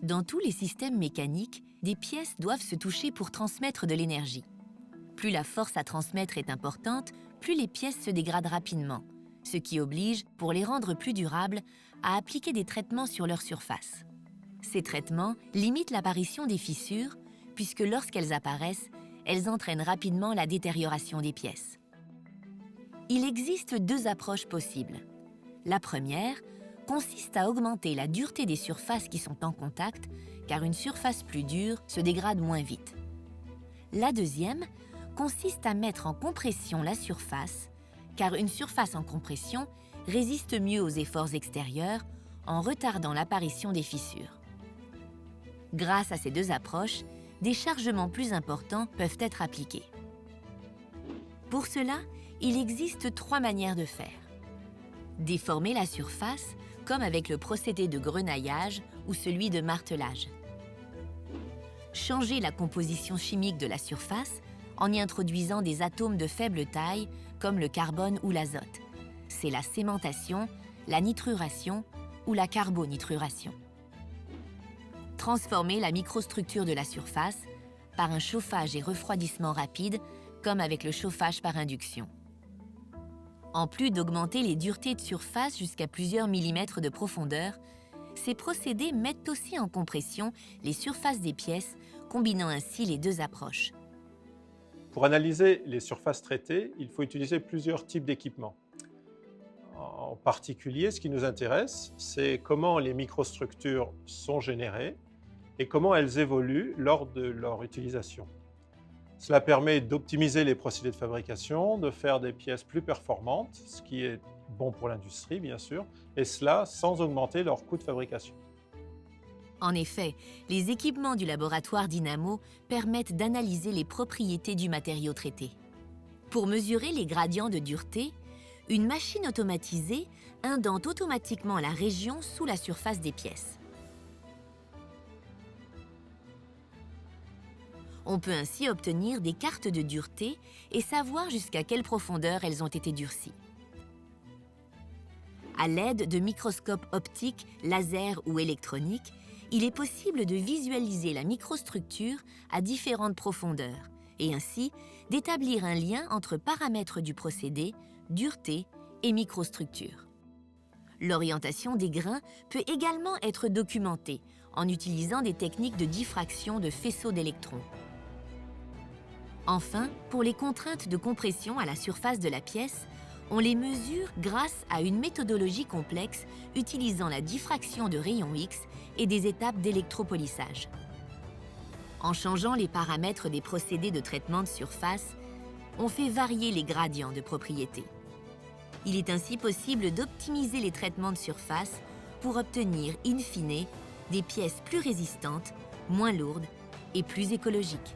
Dans tous les systèmes mécaniques, des pièces doivent se toucher pour transmettre de l'énergie. Plus la force à transmettre est importante, plus les pièces se dégradent rapidement, ce qui oblige, pour les rendre plus durables, à appliquer des traitements sur leur surface. Ces traitements limitent l'apparition des fissures, puisque lorsqu'elles apparaissent, elles entraînent rapidement la détérioration des pièces. Il existe deux approches possibles. La première consiste à augmenter la dureté des surfaces qui sont en contact, car une surface plus dure se dégrade moins vite. La deuxième consiste à mettre en compression la surface, car une surface en compression résiste mieux aux efforts extérieurs en retardant l'apparition des fissures. Grâce à ces deux approches, des chargements plus importants peuvent être appliqués. Pour cela, il existe trois manières de faire. Déformer la surface, comme avec le procédé de grenaillage ou celui de martelage. Changer la composition chimique de la surface en y introduisant des atomes de faible taille, comme le carbone ou l'azote. C'est la cémentation, la nitruration ou la carbonitruration. Transformer la microstructure de la surface par un chauffage et refroidissement rapide, comme avec le chauffage par induction. En plus d'augmenter les duretés de surface jusqu'à plusieurs millimètres de profondeur, ces procédés mettent aussi en compression les surfaces des pièces, combinant ainsi les deux approches. Pour analyser les surfaces traitées, il faut utiliser plusieurs types d'équipements. En particulier, ce qui nous intéresse, c'est comment les microstructures sont générées et comment elles évoluent lors de leur utilisation. Cela permet d'optimiser les procédés de fabrication, de faire des pièces plus performantes, ce qui est bon pour l'industrie, bien sûr, et cela sans augmenter leur coût de fabrication. En effet, les équipements du laboratoire Dynamo permettent d'analyser les propriétés du matériau traité. Pour mesurer les gradients de dureté, une machine automatisée indente automatiquement la région sous la surface des pièces. On peut ainsi obtenir des cartes de dureté et savoir jusqu'à quelle profondeur elles ont été durcies. À l'aide de microscopes optiques, laser ou électroniques, il est possible de visualiser la microstructure à différentes profondeurs et ainsi d'établir un lien entre paramètres du procédé, dureté et microstructure. L'orientation des grains peut également être documentée en utilisant des techniques de diffraction de faisceaux d'électrons. Enfin, pour les contraintes de compression à la surface de la pièce, on les mesure grâce à une méthodologie complexe utilisant la diffraction de rayons X et des étapes d'électropolissage. En changeant les paramètres des procédés de traitement de surface, on fait varier les gradients de propriété. Il est ainsi possible d'optimiser les traitements de surface pour obtenir, in fine, des pièces plus résistantes, moins lourdes et plus écologiques.